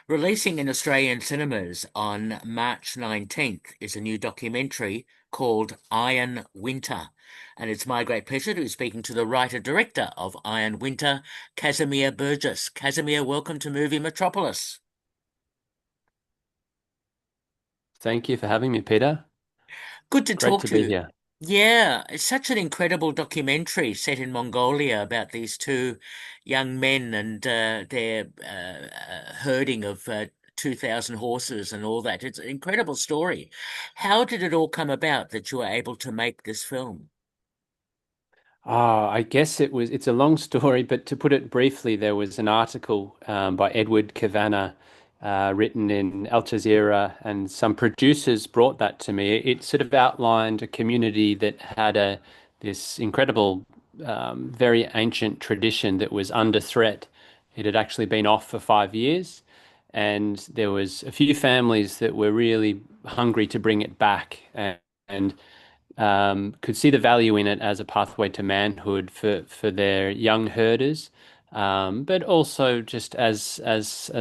Releasing in Australian cinemas on March 19th is a new documentary called Iron Winter. And it's my great pleasure to be speaking to the writer-director of Iron Winter, Kasimir Burgess. Kasimir, welcome to Movie Metropolis. Thank you for having me, Peter. Good to Great talk to to be you. here. Yeah, it's such an incredible documentary set in Mongolia about these two young men and their herding of 2,000 horses and all that. It's an incredible story. How did it all come about that you were able to make this film? I guess it's a long story, but to put it briefly, there was an article by Edward Kavanagh written in Al Jazeera, and some producers brought that to me. It sort of outlined a community that had this incredible, very ancient tradition that was under threat. It had actually been off for 5 years, and there was a few families that were really hungry to bring it back, and could see the value in it as a pathway to manhood for their young herders, but also just as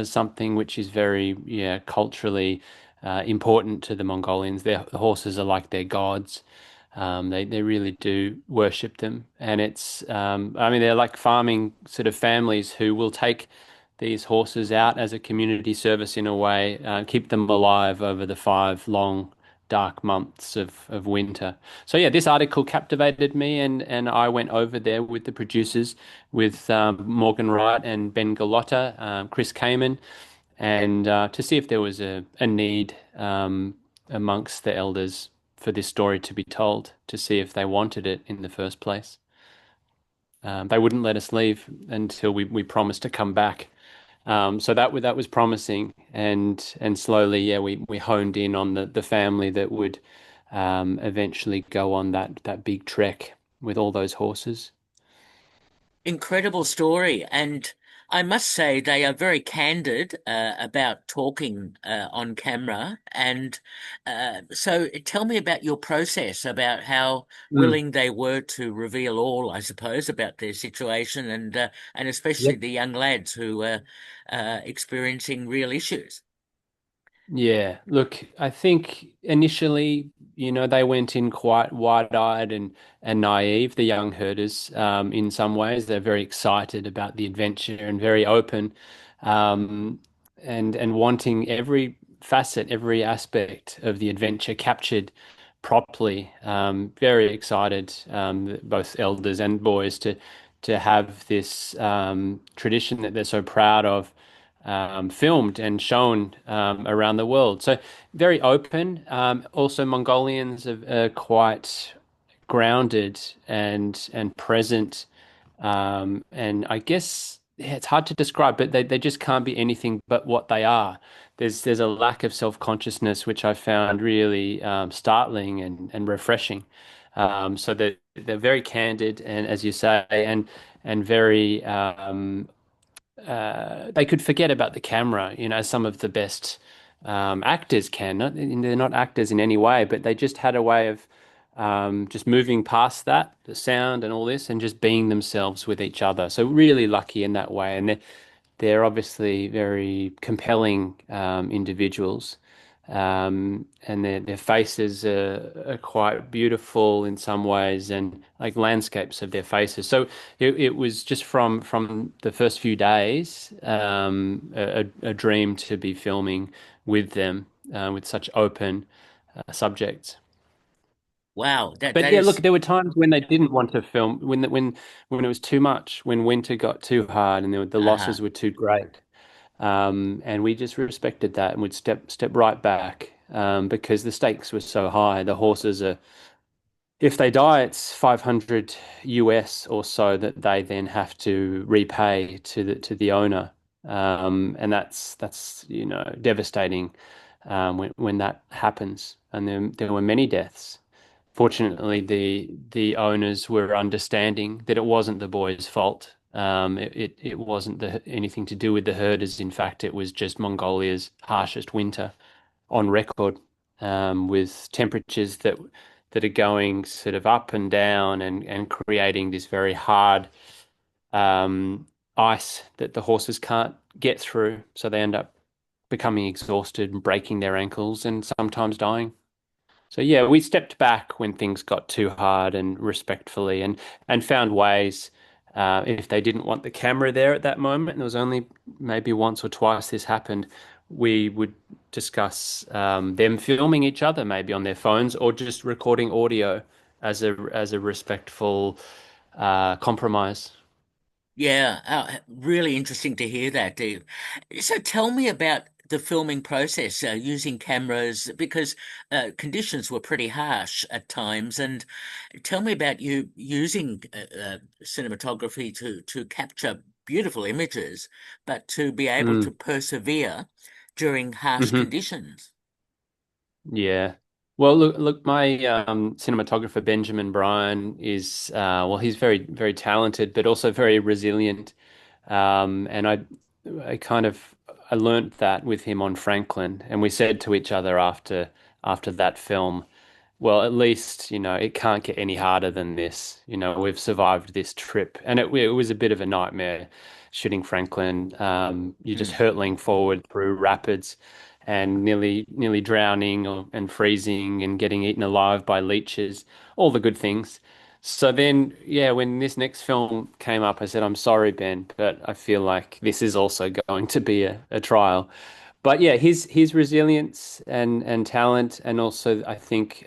something which is very, yeah, culturally important to the Mongolians. The horses are like their gods. They really do worship them, and I mean, they're like farming sort of families who will take these horses out as a community service in a way, keep them alive over the 5 long dark months of winter. So yeah, this article captivated me, and I went over there with the producers, with Morgan Wright and Ben Galotta, Chris Kamen, and to see if there was a need amongst the elders for this story to be told, to see if they wanted it in the first place. They wouldn't let us leave until we promised to come back. So that was promising, and slowly, yeah, we honed in on the family that would eventually go on that big trek with all those horses. Incredible story. And I must say, they are very candid about talking on camera. And so tell me about your process, about how Mm. willing they were to reveal all, I suppose, about their situation and especially Yep. the young lads who were experiencing real issues. Yeah, look, I think initially, they went in quite wide-eyed and naive, the young herders, in some ways. They're very excited about the adventure and very open, um, and wanting every facet, every aspect of the adventure captured properly. Very excited, both elders and boys, to have this tradition that they're so proud of filmed and shown around the world. So very open. Also, Mongolians are quite grounded and present. And I guess, yeah, it's hard to describe, but they just can't be anything but what they are. There's a lack of self-consciousness, which I found really startling and refreshing. So they're very candid, and as you say, and very they could forget about the camera, some of the best actors can. They're not actors in any way, but they just had a way of just moving past that, the sound and all this, and just being themselves with each other. So really lucky in that way. And they're obviously very compelling individuals. And their faces are quite beautiful in some ways, and like landscapes of their faces. So it was just from the first few days, a dream to be filming with them, with such open subjects. Wow, But that yeah, look, is there were times when they didn't want to film, when it was too much, when winter got too hard, and the uh losses were too great. And we just respected that, and would step right back, because the stakes were so high. The horses are, if they die, it's 500 US or so that they then have to repay to the owner, and that's devastating when that happens. And then there were many deaths. Fortunately, the owners were understanding that it wasn't the boys' fault. It wasn't anything to do with the herders. In fact, it was just Mongolia's harshest winter on record, with temperatures that are going sort of up and down, and creating this very hard um, ice that the horses can't get through. So they end up becoming exhausted and breaking their ankles and sometimes dying. So yeah, we stepped back when things got too hard and respectfully and found ways if they didn't want the camera there at that moment, and there was only maybe once or twice this happened, we would discuss them filming each other maybe on their phones or just recording audio as a respectful compromise. Yeah, really interesting to hear that, Dave. So tell me about the filming process using cameras because conditions were pretty harsh at times, and tell me about you using cinematography to capture beautiful images, but to be able to Mm. persevere during harsh Hmm. conditions. Yeah. Well, look, my cinematographer Benjamin Bryan is well, he's very talented, but also very resilient. And I kind of I learnt that with him on Franklin, and we said to each other after that film, well, at least, it can't get any harder than this. We've survived this trip. And it was a bit of a nightmare shooting Franklin. You're just Mm. hurtling forward through rapids and nearly drowning and freezing and getting eaten alive by leeches, all the good things. So then, yeah, when this next film came up, I said, I'm sorry, Ben, but I feel like this is also going to be a trial. But yeah, his resilience and talent, and also I think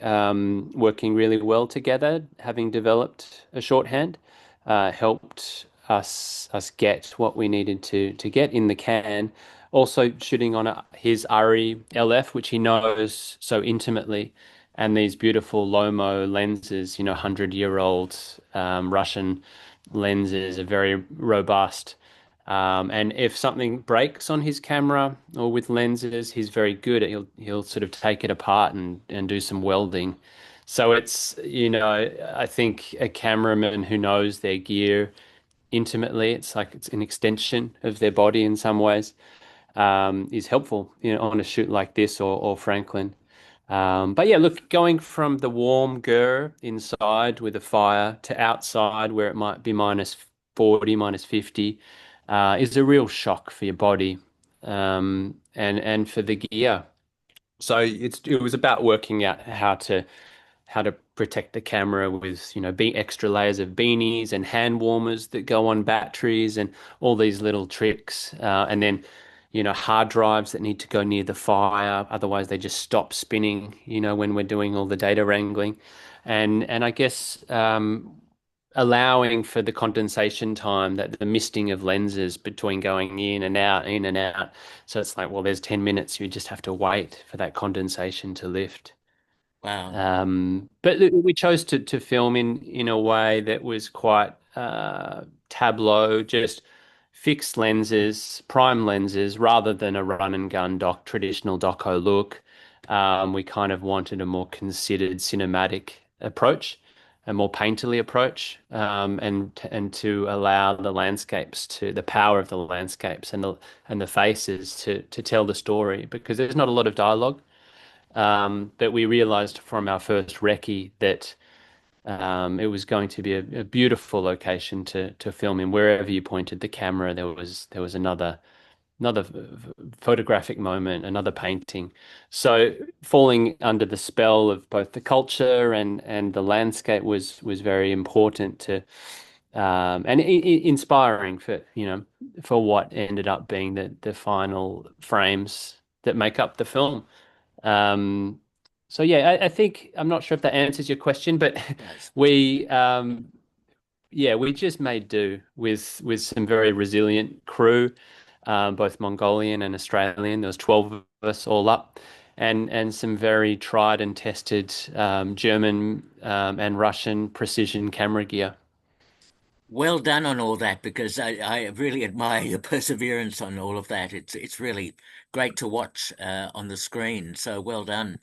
working really well together, having developed a shorthand, helped us get what we needed to get in the can. Also shooting on his ARRI LF, which he knows so intimately, and these beautiful Lomo lenses, 100-year-old Russian lenses are very robust. And if something breaks on his camera or with lenses, he's very good at he'll sort of take it apart and do some welding. So it's, I think a cameraman who knows their gear intimately, it's like it's an extension of their body in some ways, is helpful, on a shoot like this or Franklin. But yeah, look, going from the warm gur inside with a fire to outside where it might be -40, -50, is a real shock for your body, and for the gear. So it was about working out how to protect the camera with, be extra layers of beanies and hand warmers that go on batteries and all these little tricks. And then, hard drives that need to go near the fire, otherwise they just stop spinning, when we're doing all the data wrangling. And I guess allowing for the condensation time, that the misting of lenses between going in and out, in and out. So it's like, well, there's 10 minutes, you just have to wait for that condensation to lift. Wow. But we chose to film in a way that was quite tableau, just fixed lenses, prime lenses, rather than a run and gun traditional doco look. We kind of wanted a more considered cinematic approach, a more painterly approach, and to allow the power of the landscapes and the faces to tell the story, because there's not a lot of dialogue. But we realized from our first recce that it was going to be a beautiful location to film in. Wherever you pointed the camera, there was another photographic moment, another painting. So falling under the spell of both the culture and the landscape was very important to and inspiring for what ended up being the final frames that make up the film. Um, so yeah, I think I'm not sure if that answers your question, but Yes. we yeah, we just made do with some very resilient crew, both Mongolian and Australian. There was 12 of us all up, and some very tried and tested German and Russian precision camera gear. Well done on all that because I really admire your perseverance on all of that. It's really great to watch on the screen. So well done.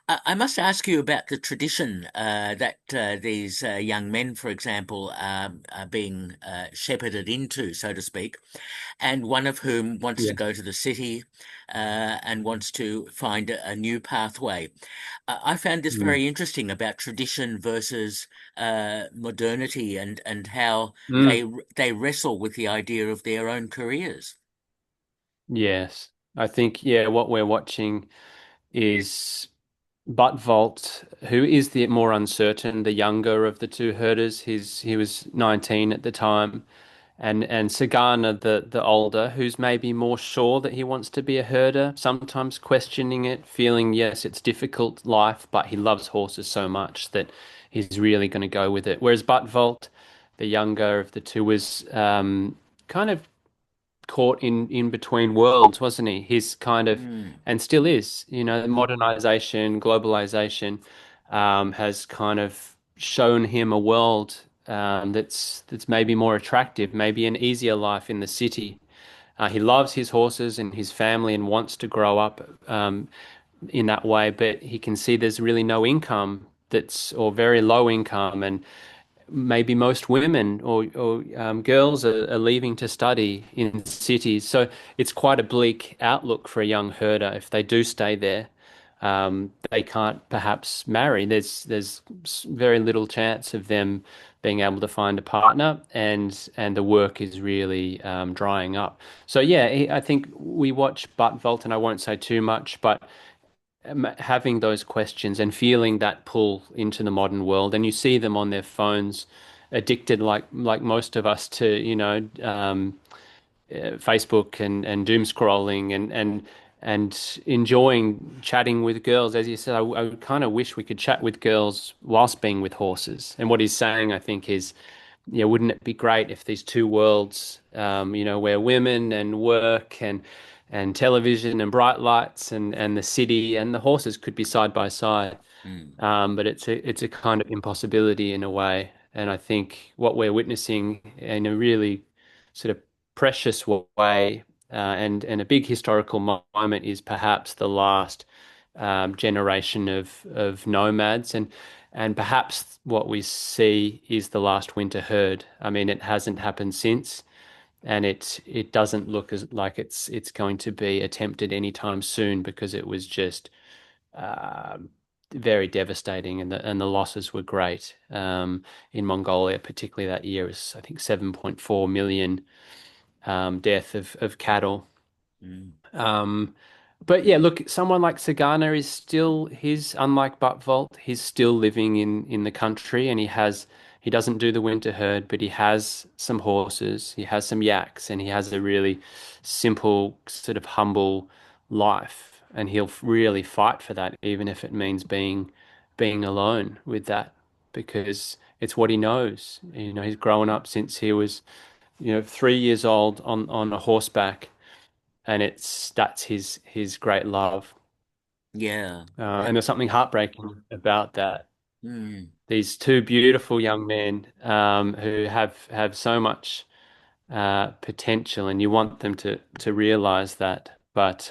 I must ask you about the tradition that these young men, for example, are being shepherded into, so to speak, and one of whom wants to Yeah. go to the city and wants to find a new pathway. I found this Mm. very interesting about tradition versus modernity and how Mm. they wrestle with the idea of their own careers. Yes. I think, yeah, what we're watching is Buttvolt, who is the more uncertain, the younger of the two herders. He was 19 at the time, and Sagana, the older, who's maybe more sure that he wants to be a herder, sometimes questioning it, feeling yes, it's difficult life, but he loves horses so much that he's really going to go with it. Whereas Buttvolt, the younger of the two, was kind of caught in between worlds, wasn't he? He's kind of, Mm, and still is, modernization, globalization, has kind of shown him a world that's maybe more attractive, maybe an easier life in the city. He loves his horses and his family and wants to grow up in that way, but he can see there's really no income that's or very low income, and maybe most women or girls are leaving to study in cities. So it's quite a bleak outlook for a young herder if they do stay there. They can't perhaps marry. There's very little chance of them being able to find a partner, and the work is really drying up. So yeah, I think we watch Buttvolt, and I won't say too much, but having those questions and feeling that pull into the modern world, and you see them on their phones, addicted like most of us to Facebook and doom scrolling and enjoying chatting with girls. As you said, I kind of wish we could chat with girls whilst being with horses. And what he's saying, I think, is, wouldn't it be great if these two worlds, where women and work and television and bright lights and the city and the horses could be side by side. mm, But it's a kind of impossibility in a way. And I think what we're witnessing in a really sort of precious way, and a big historical moment, is perhaps the last generation of nomads, and perhaps what we see is the last winter herd. I mean, it hasn't happened since, and it doesn't look as like it's going to be attempted anytime soon, because it was just um very devastating, and the losses were great in Mongolia, particularly that year. It was, I think, 7.4 million death of cattle. mm. Um, but yeah, look, someone like Sagana is still he's unlike Buttvolt, he's still living in the country, and he doesn't do the winter herd, but he has some horses, he has some yaks, and he has a really simple, sort of humble life, and he'll really fight for that, even if it means being alone with that, because it's what he knows. He's grown up since he was, 3 years old on a horseback, and that's his great love. Yeah. And there's something heartbreaking about that. Mm. These two beautiful young men who have so much potential, and you want them to realize that. But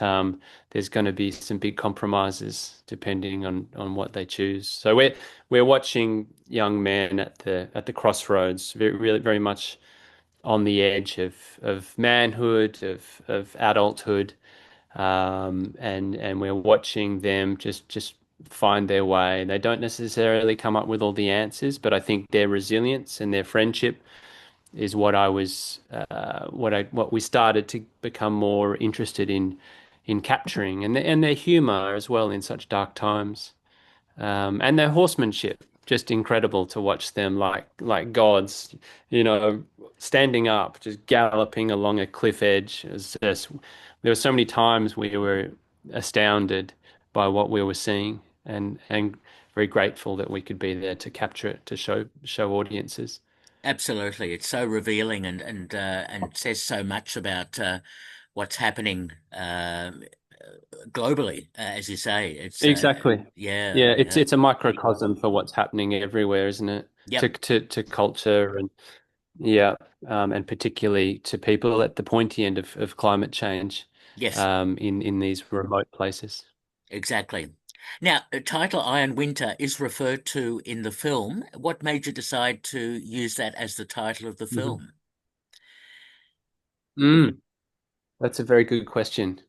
there's going to be some big compromises depending on what they choose. So we're watching young men at the crossroads, really very much on the edge of manhood, of adulthood, and we're watching them just find their way. They don't necessarily come up with all the answers, but I think their resilience and their friendship is what we started to become more interested in capturing, and their humor as well in such dark times, and their horsemanship. Just incredible to watch them like gods, standing up, just galloping along a cliff edge. There were so many times we were astounded by what we were seeing, and very grateful that we could be there to capture it, to show audiences. Absolutely. It's so revealing and says so much about what's happening globally, as you say. It's Exactly. yeah, Yeah, it's yeah. it's a microcosm for what's happening everywhere, isn't it? To Yep. to culture, and yeah, and particularly to people at the pointy end of climate change, Yes, in these remote places. exactly. Now, the title Iron Winter is referred to in the film. What made you decide to use that as the title of the Mhm. film? Mm, that's a very good question.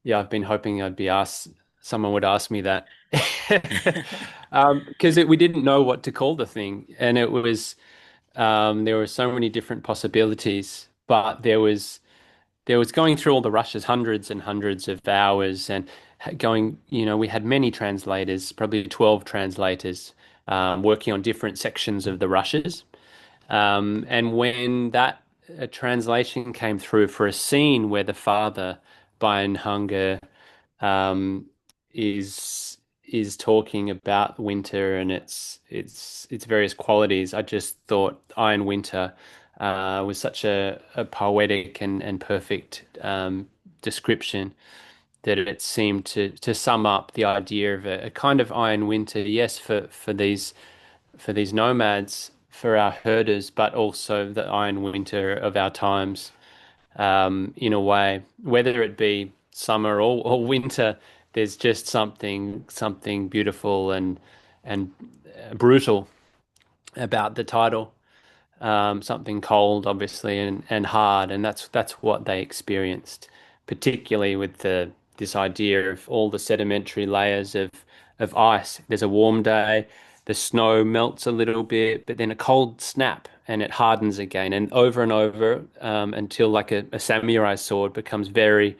Yeah, I've been hoping someone would ask me that. Because we didn't know what to call the thing, and there were so many different possibilities, but there was there was going through all the rushes, hundreds and hundreds of hours, and going, we had many translators, probably 12 translators, working on different sections of the rushes. And when that translation came through for a scene where the father, Bayern Hunger, um, is talking about winter and its various qualities, I just thought Iron Winter was such a poetic and perfect description that it seemed to sum up the idea of a kind of Iron Winter, yes, for these nomads, for our herders, but also the Iron Winter of our times, in a way, whether it be summer or winter. There's just something beautiful and brutal about the title. Something cold, obviously, and hard, and that's what they experienced, particularly with the this idea of all the sedimentary layers of ice. There's a warm day, the snow melts a little bit, but then a cold snap and it hardens again, and over, until like a samurai sword becomes very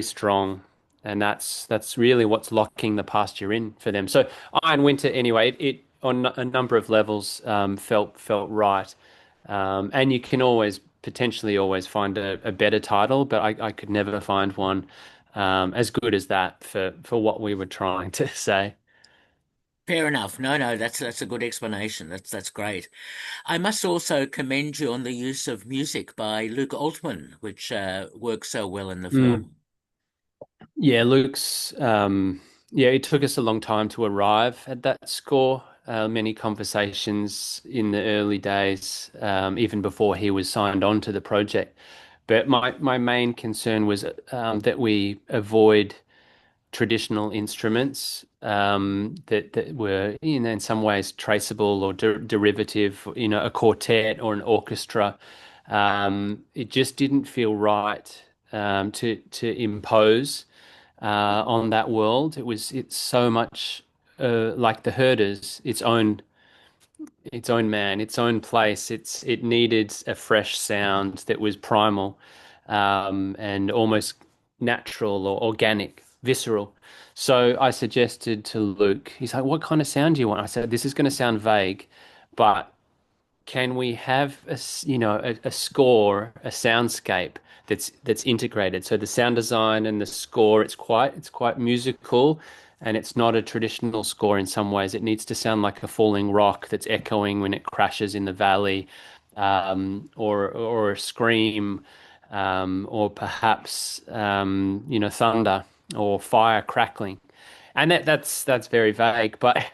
strong, and that's really what's locking the pasture in for them. So Iron Winter, anyway, it on a number of levels felt right, and you can always potentially always find a better title, but I could never find one as good as that for what we were trying to say. Fair enough. No, no, that's a good explanation. That's great. I must also commend you on the use of music by Luke Altman, which works so well in the Mm. film. Yeah, Luke's. Yeah, it took us a long time to arrive at that score. Many conversations in the early days, even before he was signed on to the project. But my main concern was that we avoid traditional instruments that were, in some ways traceable or derivative. A quartet or an orchestra. It just didn't feel right to impose on that world. It's so much like the herders, its own man, its own place. It needed a fresh sound that was primal, and almost natural or organic, visceral. So I suggested to Luke, he's like, "What kind of sound do you want?" I said, "This is going to sound vague, but can we have a score, a soundscape that's integrated? So the sound design and the score, it's quite musical, and it's not a traditional score in some ways. It needs to sound like a falling rock that's echoing when it crashes in the valley, or a scream, or perhaps thunder or fire crackling." And that's very vague, but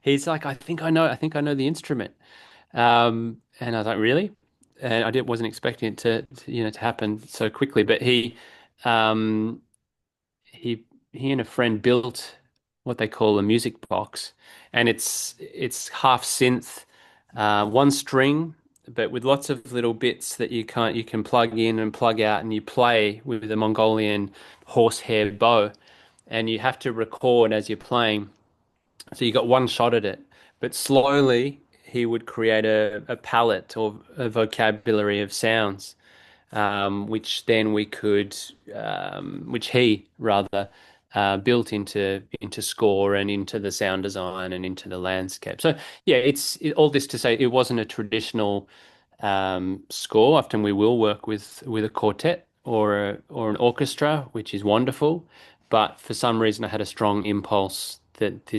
he's like, I think I know the instrument. And I was like, really? And wasn't expecting it to happen so quickly. But um, he, he and a friend built what they call a music box, and it's half synth, one string, but with lots of little bits that you can plug in and plug out, and you play with a Mongolian horsehair bow, and you have to record as you're playing. So you got one shot at it, but slowly he would create a palette or a vocabulary of sounds, which then which he rather built into score and into the sound design and into the landscape. So yeah, all this to say it wasn't a traditional score. Often we will work with a quartet or an orchestra, which is wonderful. But for some reason, I had a strong impulse that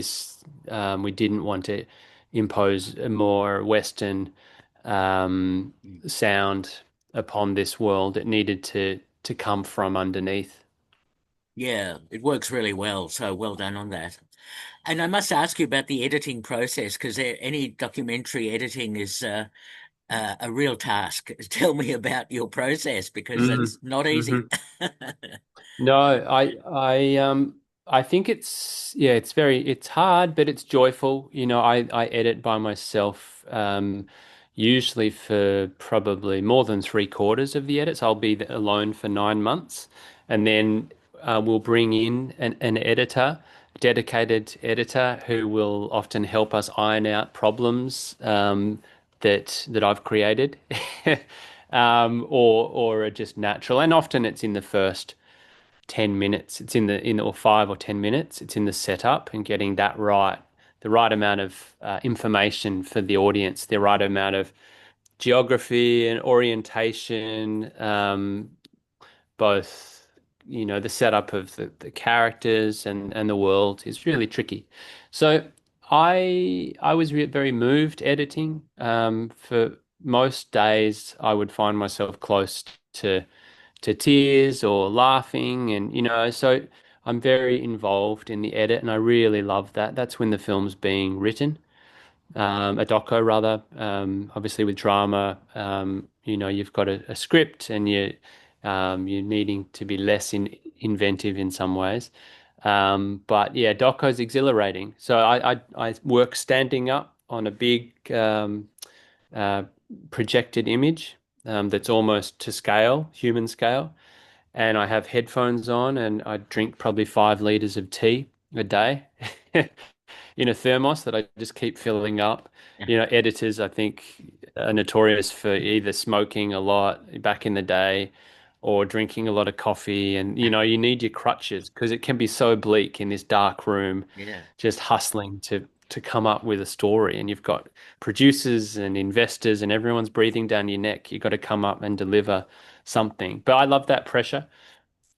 we didn't want to impose a more Western sound upon this world. It needed to come from underneath. Yeah, it works really well. So well done on that. And I must ask you about the editing process, because any documentary editing is a real task. Tell me about your process, because Mm. that's not easy. Hmm. No, I think it's hard, but it's joyful. I edit by myself, usually for probably more than three-quarters of the edits. I'll be alone for 9 months, and then we'll bring in an editor, dedicated editor, who will often help us iron out problems that I've created. or are just natural. And often it's in the first 10 minutes. It's in or 5 or 10 minutes. It's in the setup and getting that right, the right amount of information for the audience, the right amount of geography and orientation, both, the setup of the characters and the world is really tricky. So I was very moved editing. For most days, I would find myself close to tears or laughing, and so I'm very involved in the edit, and I really love that. That's when the film's being written, a doco rather. Obviously with drama, you've got a script, and you're needing to be less inventive in some ways. But yeah, doco's exhilarating. So I work standing up on a big uh, projected image that's almost to scale, human scale, and I have headphones on, and I drink probably 5 liters of tea a day in a thermos that I just keep filling up. Editors, I think, are notorious for either smoking a lot back in the day or drinking a lot of coffee. And, you need your crutches because it can be so bleak in this dark room, Yeah. just hustling to come up with a story. And you've got producers and investors, and everyone's breathing down your neck. You've got to come up and deliver something. But I love that pressure.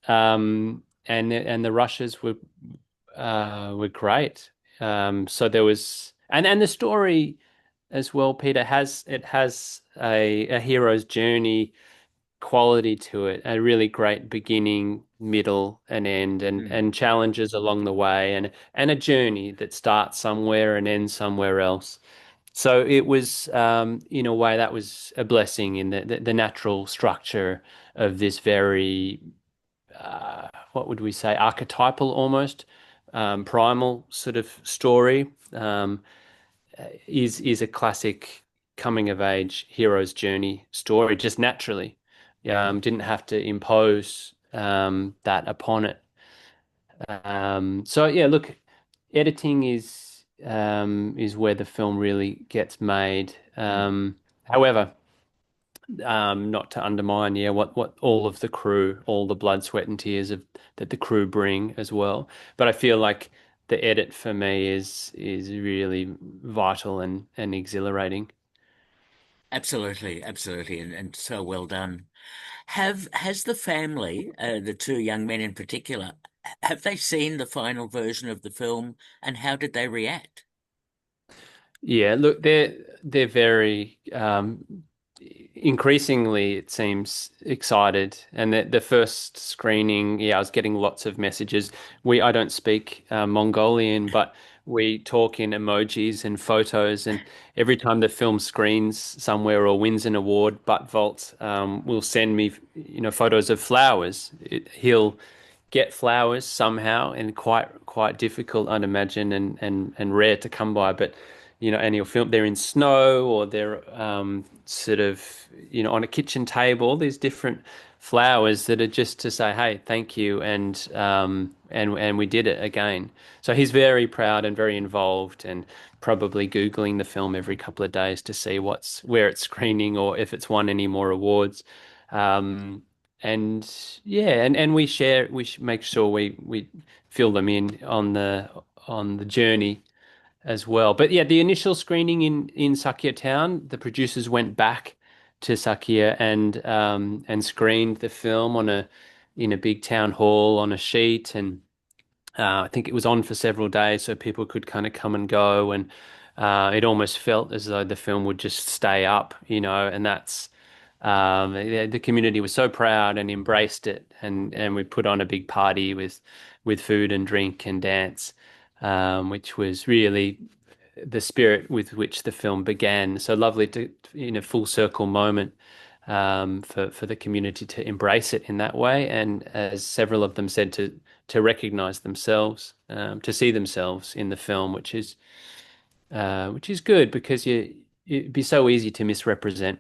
And the rushes were great. So there was, and the story as well, Peter, has a hero's journey quality to it, a really great beginning, middle, and end, Mm. and challenges along the way, and a journey that starts somewhere and ends somewhere else. So it was, in a way, that was a blessing in the natural structure of this very, what would we say, archetypal almost, primal sort of story. Is a classic coming of age hero's journey story just naturally. Didn't have to impose that upon it. So yeah, look, editing is where the film really gets made. Mm. However, not to undermine, what all of the crew, all the blood, sweat, and tears that the crew bring as well. But I feel like the edit for me is really vital and exhilarating. Absolutely, absolutely, and so well done. Has the family, the two young men in particular, have they seen the final version of the film, and how did they react? Yeah, look, they're very increasingly, it seems, excited. And the first screening, yeah, I was getting lots of messages. I don't speak Mongolian, but we talk in emojis and photos. And every time the film screens somewhere or wins an award, Butt Vault will send me, photos of flowers. He'll get flowers somehow, and quite difficult, I'd imagine, and rare to come by. But and you'll film they're in snow, or they're sort of on a kitchen table. There's different flowers that are just to say, hey, thank you, and we did it again. So he's very proud and very involved, and probably Googling the film every couple of days to see where it's screening or if it's won any more awards. Um, and yeah, and we make sure we fill them in on the journey as well. But yeah, the initial screening in Sakia town, the producers went back to Sakia and screened the film in a big town hall on a sheet, and I think it was on for several days, so people could kind of come and go, and it almost felt as though the film would just stay up, and that's. The community was so proud and embraced it, and we put on a big party with food and drink and dance, which was really the spirit with which the film began. So lovely to, full circle moment, for the community to embrace it in that way, and as several of them said, to recognize themselves, to see themselves in the film, which is good because it'd be so easy to misrepresent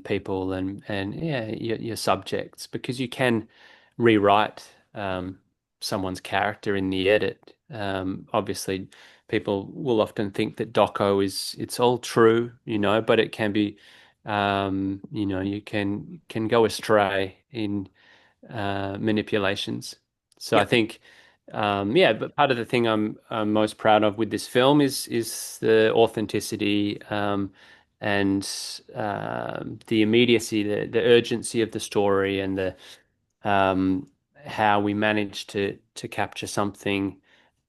people and yeah, your subjects, because you can rewrite someone's character in the edit. Obviously, people will often think that doco it's all true, but it can be You can go astray in manipulations. So I Yep. think, yeah, but part of the thing I'm most proud of with this film is the authenticity, and the immediacy, the urgency of the story, and the um, how we managed to capture something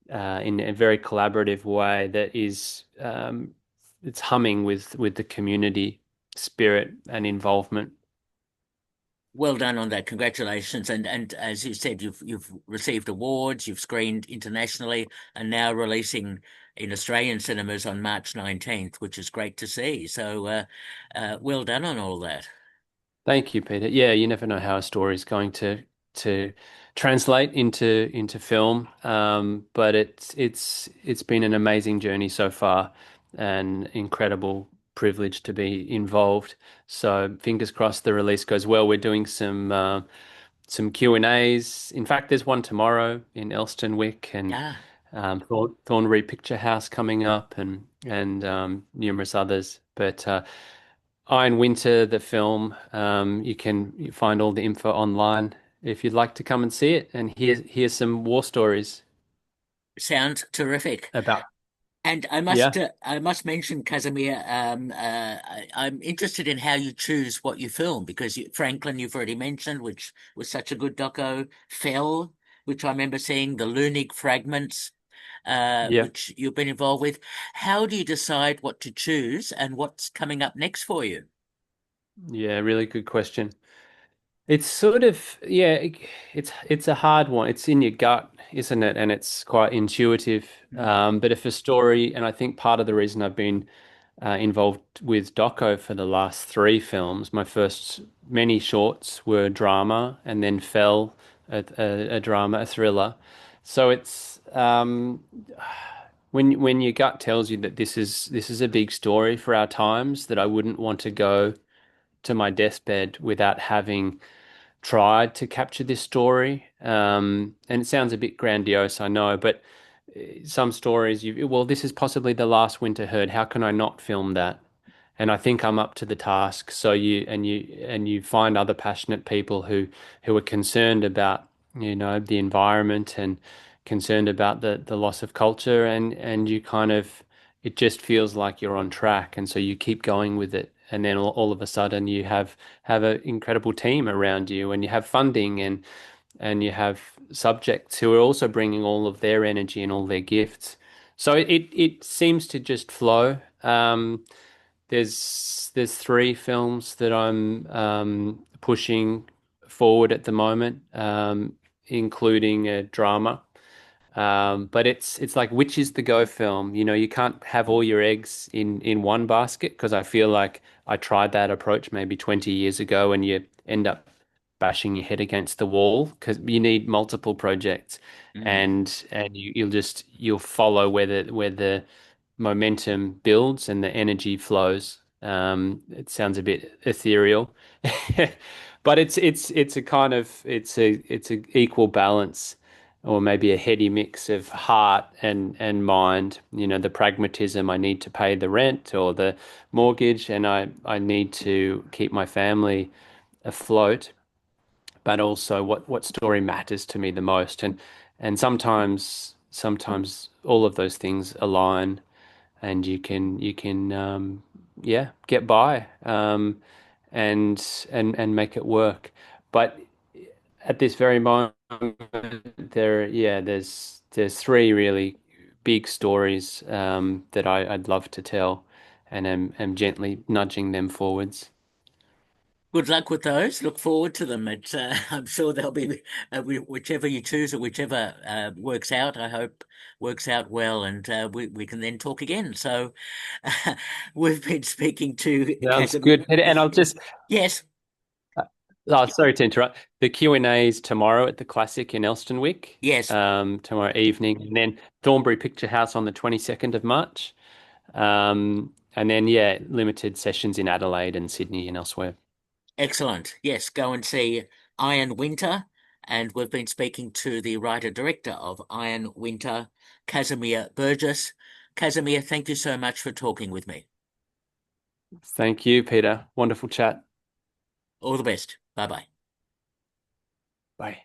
in a very collaborative way that is it's humming with the community spirit and involvement. Well done on that. Congratulations. And as you said, you've received awards, you've screened internationally, and now releasing in Australian cinemas on March 19th, which is great to see. So well done on all that. Thank you, Peter. Yeah, you never know how a story is going to translate into film, but it's been an amazing journey so far, and incredible privilege to be involved. So fingers crossed the release goes well. We're doing some Q&As. In fact, there's one tomorrow in Elstonwick, and Ah, Thornbury Picture House coming up, and numerous others. But Iron Winter, the film, you find all the info online if you'd like to come and see it and hear some war stories sounds terrific. about. And Yeah, I must mention, Casimir, I'm interested in how you choose what you film because Franklin, you've already mentioned, which was such a good doco. Fell, which I remember seeing, the Lunig fragments, yeah, which you've been involved with. How do you decide what to choose and what's coming up next for you? yeah. Really good question. It's sort of, yeah, it's a hard one. It's in your gut, isn't it? And it's quite intuitive. Mm. But if a story, and I think part of the reason I've been involved with Doco for the last three films, my first many shorts were drama, and then Fell, a drama, a thriller. So it's when your gut tells you that this is a big story for our times, that I wouldn't want to go to my deathbed without having tried to capture this story. And it sounds a bit grandiose, I know, but some stories, well, this is possibly the last winter herd. How can I not film that? And I think I'm up to the task. So you find other passionate people who are concerned about, the environment, and concerned about the loss of culture, and you kind of, it just feels like you're on track, and so you keep going with it. And then all of a sudden you have an incredible team around you, and you have funding, and you have subjects who are also bringing all of their energy and all their gifts. So it seems to just flow. There's three films that I'm pushing forward at the moment, including a drama. But it's like, which is the go film? You can't have all your eggs in one basket, because I feel like I tried that approach maybe 20 years ago, and you end up bashing your head against the wall because you need multiple projects, Mm. and you'll follow where the momentum builds and the energy flows. It sounds a bit ethereal, but it's a kind of, it's a equal balance, or maybe a heady mix of heart and mind. The pragmatism, I need to pay the rent or the mortgage, and I need to keep my family afloat, but also what story matters to me the most. And sometimes all of those things align, and you can yeah, get by, and make it work. But at this very moment, there's three really big stories that I'd love to tell, and am gently nudging them forwards. Good luck with those. Look forward to them. I'm sure they'll be whichever you choose or whichever works out. I hope works out well, and we can then talk again. So we've been speaking to Sounds Casimir. good. And I'll just, Yes, oh, sorry to interrupt. The Q&A is tomorrow at the Classic in Elstonwick, yes, tomorrow evening, and then Thornbury Picture House on the 22nd of March. And then, yeah, limited sessions in Adelaide and Sydney and elsewhere. excellent. Yes, go and see Iron Winter, and we've been speaking to the writer director of Iron Winter, Kasimir Burgess. Casimir, thank you so much for talking with me. Thank you, Peter. Wonderful chat. All the best. Bye bye. Bye.